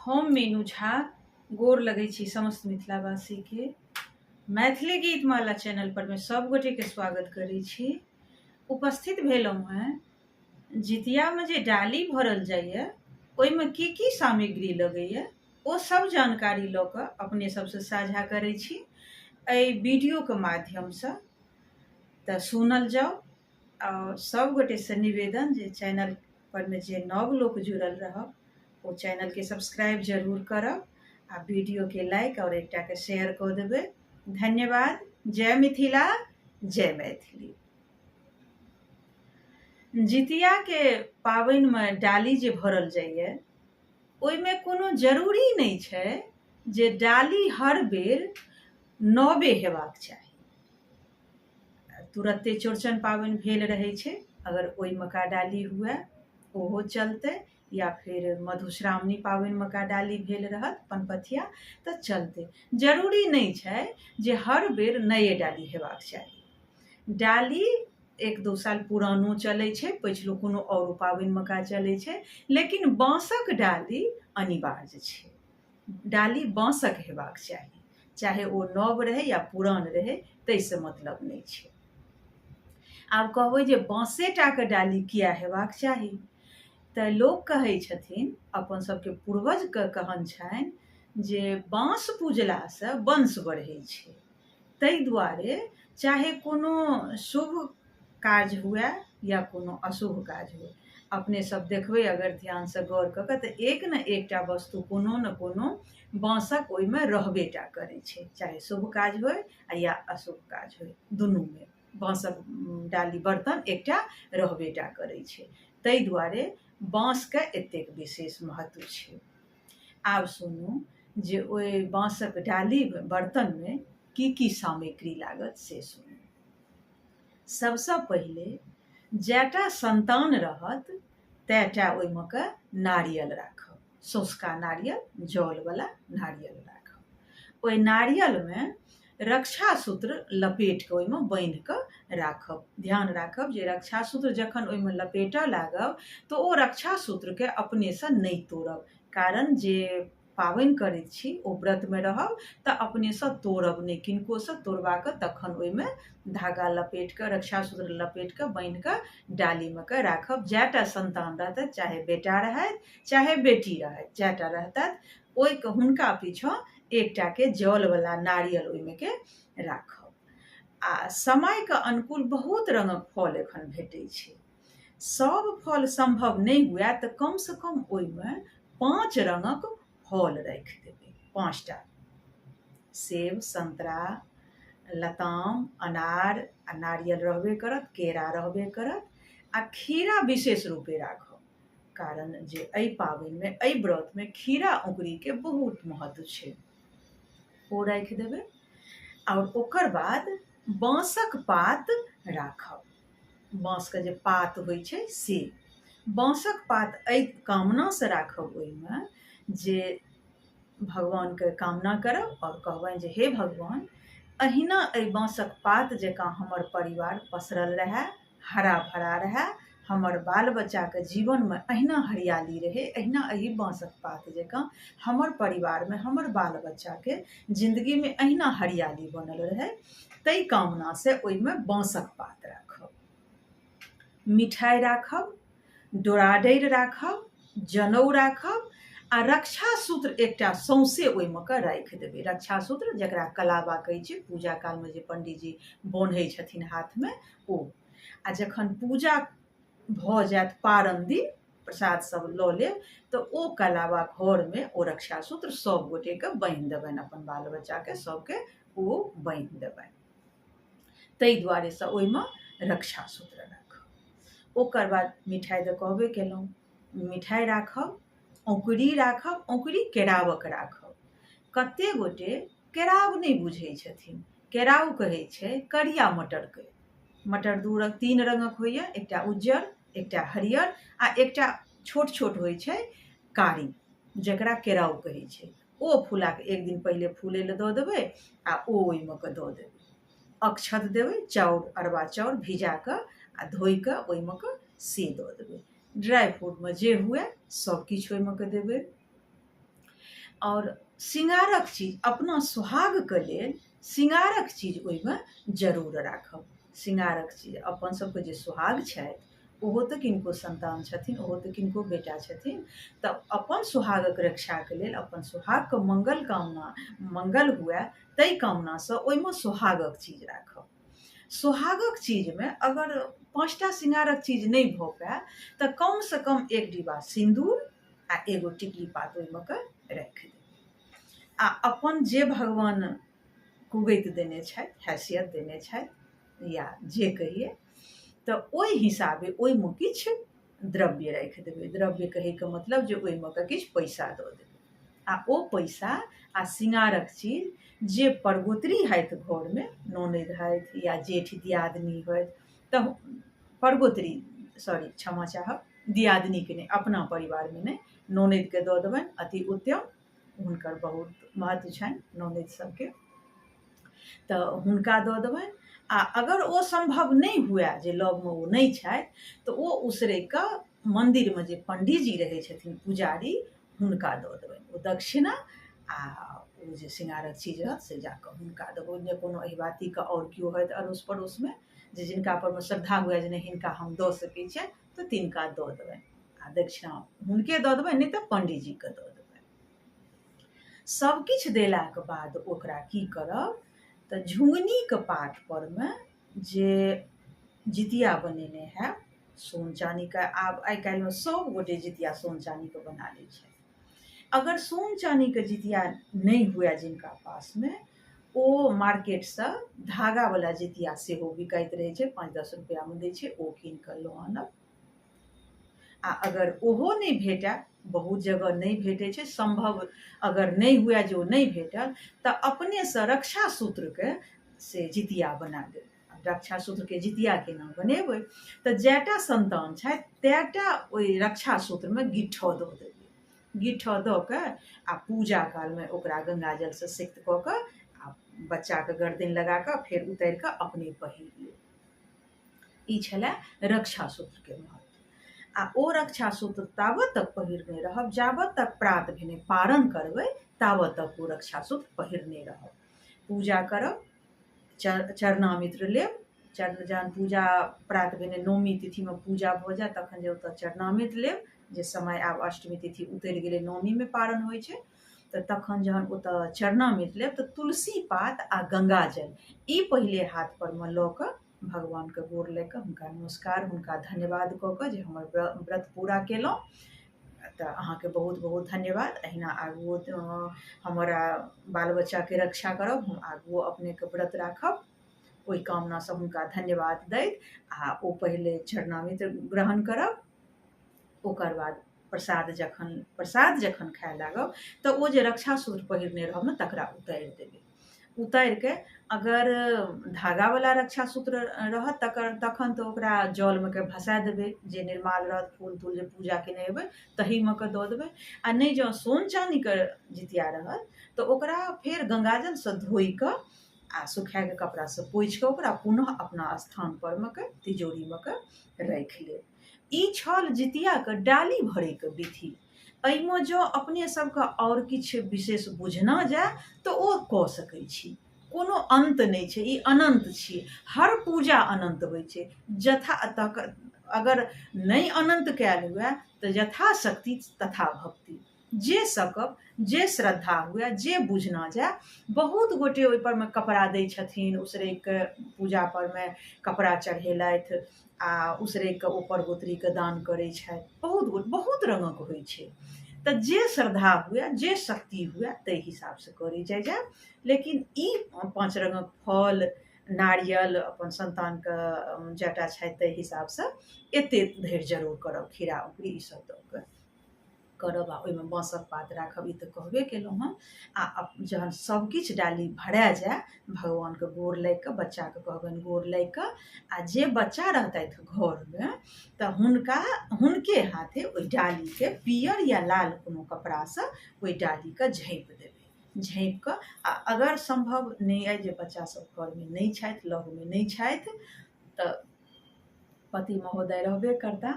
हम मीनू झा गोर लगै छी समस्त मिथिलावासी के मैथिली गीतमाला चैनल पर मैं सब गोटे के स्वागत करै छी। उपस्थित भेलहुँ हैं जितिया में जे डाली भरल जाइए ओहिमे की सामग्री लगैए ओ सब जानकारी लऽ कऽ अपने सबसे साझा करै छी एहि वीडियो के माध्यम से। तऽ सुनल जाओ और सब गोटे से निवेदन जे चैनल पर में जे नव लोग जुड़ल रहब वो चैनल के सब्सक्राइब जरूर करब आ वीडियो के लाइक और एकटा के शेयर कर देबै। धन्यवाद। जय मिथिला, जय मैथिली। जितिया के पाबनि में डाली जे भरल जाइए ओहिमे कोनो जरूरी नहीं छै जे डाली हर बेर नवे हेबाक चाही। तुरत्ते चौड़चन पाबनि भेल रहै छै, अगर ओहि मका डाली हुए ओहो चलते, या फिर मधुश्रावणी पाबनि मका डाली भेल रहत पनपथिया तऽ चलते। जरूरी नहीं छै जे हर बेर नए डाली हेबाक चाही। डाली एक दो साल पुरानो चलै छै, पछिलो कोनो और पाबनि मका चलै छै, लेकिन बाँसक डाली अनिवार्य छै। डाली बाँसक हेबाक चाही, चाहे ओ नव रहे या पुरान रहे, ताहिसँ मतलब नहीं छै। आब कहबै जे बाँसे टा के डाली किया हेबाक चाही, तऽ लोक कहै छथिन, अपन सबके पूर्वज के कहन छनि जे बाँस पूजलासँ वंश बढ़ै छै। ताहि दुआरे चाहे कोनो शुभ काज हुए या कोनो अशुभ काज हुए, अपने सब देखबै अगर ध्यान से गौर कऽ कऽ तऽ एक न एकटा वस्तु कोनो न कोनो बाँसक ओहिमे रहबे टा करै छै, चाहे शुभ काज होय या अशुभ काज होय, दुनूमे बाँसक डाली बर्तन एकटा रहबे टा करै छै। ताहि दुआरे बाँस के एतेक विशेष महत्व छै। आब सुनू जे ओहि बाँसक डाली बर्तन में की सामग्री लागत से सुनू। सबसँ पहिले जैटा संतान रहत तैटा ओहिमे के नारियल राखब, सोस्का नारियल, जल वाला नारियल राखब। ओहि नारियल में रक्षा सूत्र लपेट के ओहिमे बांधि के राखब। ध्यान राखब जे रक्षा सूत्र जखन ओहिमे लपेटऽ लागब तो ओ रक्षा सूत्र के अपने से नहीं तोड़ब, कारण जे पाबनि करैत छी ओ व्रत में रहब तऽ अपने से तोड़ब नहीं, किनको से तोड़बा के तखन ओहिमे धागा लपेट के रक्षा सूत्र लपेट के बांधि के डाली में के राखब। जैटा संतान रहतै, चाहे बेटा रहत चाहे बेटी रहत, जैटा रहतैथ ओहि के हुनका पीछा एकटा के जल वाला नारियल ओहिमे के राखब। आ समय के अनुकूल बहुत रंगक फल एखन भेटै छै। सब फल संभव नहीं हुए तऽ कम से कम ओहिमे 5 रंगक फल राखि देबै, 5टा। सेब, संतरा, लताम, अनार, आ नारियल रहबे करत, केरा रहबे करत, आ खीरा विशेष रूपे राखब, कारण जे एहि पाबनि में, एहि व्रत में खीरा औंकड़ी के बहुत महत्व छै, ओ राखि देबै। और ओकर बाद बाँसक पात राखब। बाँस के जे पात होइ छै से बाँसक पात एहि कामना से राखब ओहिमे जे भगवान के कामना करब और कहबनि जे हे भगवान, अहिना एहि बाँसक पात जकाँ हमर परिवार पसरल रहए, हरा भरा रहए, हमर बाल बच्चा के जीवन में अहिना हरियाली रहे, अहिना एहि बाँसक पात जकाँ हमर परिवार में, हमर बाल बच्चा के जिंदगी में अहिना हरियाली बनल रहे। ताहि कामना से ओहिमे बाँसक पात राखब। मिठाई राखब, डोराडैर राखब, जनौ राखब, आ रक्षा सूत्र एकटा सौंसे ओहिमे के राखि देबै। रक्षा सूत्र जकरा कलाबा कहै छै, पूजा काल में जे पंडित जी बान्है छथिन हाथ में ओ। आ जखन पूजा भऽ जायत पारण दिन, प्रसाद सब लऽ लेब तऽ ओ कलाबा घर में ओ रक्षा सूत्र सब गोटे के बान्हि देबनि, अपन बाल बच्चा के सबके ओ बान्हि देबनि। ताहि दुआरे से ओहिमे रक्षा सूत्र राखब। ओकर बाद मिठाई तऽ कहबे केलहुँ, मिठाई राखब, औंकड़ी राखब, औंकड़ी केरावक राखब। कते गोटे केराव नहीं बुझै छथिन, केराव कहै छै करिया मटर के। मटर 3 रंगक होइए, एकटा उज्जर, एकटा हरियर, आ एकटा छोट छोट होइ छै कारी, जकरा केराव कहै छै। ओ फुला के एक दिन पहिले फूलै लए दऽ देबै आ ओ ओहिमे के दऽ देबै। अक्षत देबै, चाउर, अरबा चाउर भिजा कऽ आ धोइ कऽ ओहिमे के से दऽ देबै। ड्राई फ्रूट में जे हुए सब किछु ओहिमे के देबै। और श्रृंगारक चीज अपना सुहागके लेल श्रृंगारक चीज ओहिमे जरूर राखब। श्रृंगारक चीज अपन सबके जे सुहाग छथि ओहो तऽ किनको संतान छथिन, ओहो तऽ किनको बेटा छथिन, तऽ अपन सुहागक रक्षाके लेल अपन सुहागके मंगल हुए ताहि कामनासँ ओहिमे सुहागक चीज राखब। सुहागक चीजमे अगर 5टा श्रृंगारक चीज नहि भऽ पाए तऽ कमसँ कम 1 डिब्बा सिन्दूर आ एगो टिकली पात ओहिमे के राखि देबै। आ अपन जे भगवान कुगैत देने छथि, हैसियत देने छथि या जे कहिए, तऽ ओहि हिसाबे ओहिमे किछु द्रव्य राखि देबै। द्रव्य कहैके मतलब जे ओहिमे के किछु पैसा दऽ देबै। आ ओ पैसा आ श्रृंगारक चीज जे परगोतरी हथि घरमे, ननद हथि या जेठ दियादनी हथि, तऽ परगोतरी क्षमा चाहब, दियादनीके नहि, अपना परिवारमे नहि, ननदिके दऽ देबनि, अति उत्तम, हुनकर बहुत महत्व छनि ननद सबके, तऽ हुनका दऽ देबनि। आ अगर ओ संभव नहि हुए, जे लगमे ओ नहि छथि, तऽ ओ उसरैके मन्दिरमे जे पण्डीजी रहै छथिन पुजारी, हुनका दऽ देबनि ओ दक्षिणा। आ ओ जे श्रृंगारक चीज रहत से जाकऽ हुनका देबै। जे कोनो अहिबातीके आओर केओ होइत अड़ोस पड़ोसमे जे जिनका परमे श्रद्धा हुए जे नहीं हिनका हम दऽ सकै छियनि, तऽ तिनका दऽ देबनि आ दक्षिणा हुनके दऽ देबनि, नहि तऽ पण्डीजीके दऽ देबनि। सबकिछु देलाके बाद ओकरा की करब तऽ झुङ्गनीके पात परमे जे जितिया बनेने हैब सोन चानीके, आब आइ काल्हिमे सब गोटे जितिया सोन चानीके बना लै छै। अगर सोन चानीके जितिया नहि हुए जिनका पासमे, ओ मार्केटसँ धागावला जितिया सेहो बिकाइत रहै छै, 5-10 रुपैआमे दै छै, ओ कीन कऽ लऽ आनब। आ अगर ओहो नहि भेटै, बहुत जगह नहि भेटै छै, संभव अगर नहि हुए जे ओ नहि भेटल, तऽ अपनेसँ रक्षा सूत्रके से जितिया बना देबै। रक्षा सूत्रके जितिया केना बनेबै तऽ जएटा संतान छथि तएटा ओहि रक्षा सूत्रमे गिट्ठऽ दऽ देबै। गिट्ठऽ दऽ कऽ आ पूजा कालमे ओकरा गङ्गाजलसँ सिक्त कऽ कऽ आ बच्चाके गर्दनि लगा कऽ फेर उतारि कऽ अपने पहिर लेब। ई छलै रक्षा सूत्रके महत्व। आ ओ रक्षा सूत्र ताबत तक पहिरने रहब जाबत तक प्रात भेने पारण करबै, ताबत तक ओ रक्षा सूत्र पहिरने रहब। पूजा करब, चरणामित्र लेब, जहन पूजा प्रात भेने नौमी तिथिमे पूजा भऽ जाय तखन जे ओतऽ चरणामित्र लेब, जे समय आब अष्टमी तिथि उतरि गेलै, नौमीमे पारण होइ छै, तऽ तखन जहन ओतऽ चरणामित्र लेब तऽ तुलसी पात आ गङ्गाजल ई पहिले हाथ परमे लऽ कऽ भगवानके गोर लागि कऽ हुनका नमस्कार, हुनका धन्यवाद कऽ कऽ जे हमर व्रत पूरा केलहुँ, तऽ अहाँके बहुत बहुत धन्यवाद। अहिना आगू हमरा बाल बच्चाके रक्षा करब, हम आगू अपनेके व्रत राखब, ओहि कामनासँ हुनका धन्यवाद दैत आ ओ पहिले चरणामित्र ग्रहण करब। ओकर बाद प्रसाद जखन खाए लागब तऽ ओ जे रक्षा सूत्र पहिरने रहब ने तकरा उतारि देबै। उतारि कऽ अगर धागावला रक्षा सूत्र रहत तखन तऽ ओकरा जलमे के भसा देबै, जे निर्माल रहत, फूल तूल जे पूजा केने हेबै तहीमे के दऽ देबै। आ नहि जँ सोन चानीके जितिया रहत तऽ ओकरा फेर गङ्गाजलसँ धोइ कऽ आ सुखाके कपड़ासँ पोछि कऽ ओकरा पुनः अपना स्थान परमे के तिजोरीमे के राखि लेब। ई छल जितियाके डाली भरैके विधि। एहिमे जँ अपने सबके आओर किछु विशेष बुझना जाय तऽ ओ कऽ सकै छी, कोनो अन्त नहि छै, ई अनन्त छियै, हर पूजा अनन्त होइ छै। अगर नहि अनन्त कयल हुए तऽ यथाशक्ति तथा भक्ति, जे सकब, जे श्रद्धा हुए, जे बुझना जाय। बहुत गोटे ओहिपरमे कपड़ा दै छथिन, उसरैके पूजा परमे कपड़ा चढ़ेलथि आ उसरैके ओ परगोतरीके दान करै छथि। बहुत रङ्गक होइ छै, तऽ जे श्रद्धा हुए, जे शक्ति हुए ताहि हिसाबसँ करै जाय। लेकिन ई 5 रङ्गक फल, नारियल, अपन संतानके जटा छथि ताहि हिसाबसँ एतेक धरि जरूर करब, खीरा उखरी ईसब दऽ कऽ करब। आ ओहिमे बाँसक पात राखब, ई तऽ कहबे केलहुँ हम। आ जहन सबकिछु डाली भरा जाय, भगवानके गोर लागि कऽ, बच्चाके कहबनि गोर लागि कऽ, आ जे बच्चा रहतथि घरमे तऽ हुनके हाथे ओहि डालीके पियर या लाल कोनो कपड़ासँ ओहि डालीके झाँपि देबै। झाँपि कऽ आ अगर सम्भव नहि अइ जे बच्चा सब घरमे नहि छथि, लगमे नहि छथि, तऽ पति महोदय रहबे करता,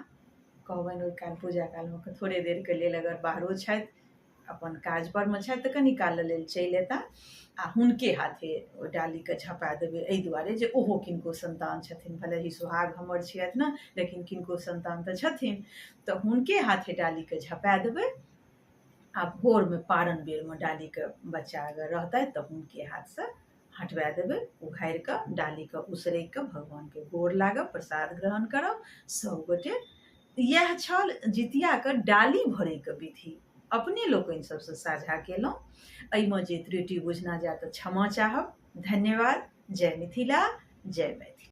कहबनि ओहि काल पूजा कालमे थोड़े देरके लेल अगर बाहरो छथि अपन काज पर में छथि तऽ कनि काल लेल चलि अयता आ हुनके हाथे ओ डालीके झपा देबै, एहि दुआरे जे ओहो किनको संतान छथिन, भले ही सुहाग हमर छियथि ने, लेकिन किनको संतान तऽ छथिन, तऽ हुनके हाथे डालीके झपा देबै। आ भोरमे पारण बेरमे डालीके बच्चा अगर रहतथि तऽ हुनके हाथसँ हटवा देबै, उघारि कऽ डालीके उसरगि कऽ भगवानके गोर लागब, प्रसाद ग्रहण करब सभगोटे। इएह छल जितियाके डाली भरैके विधि, अपने लोकनि सबसँ साझा केलहुँ। एहिमे जे त्रुटि बुझना जाय तऽ क्षमा चाहब। धन्यवाद। जय मिथिला, जय मैथिली।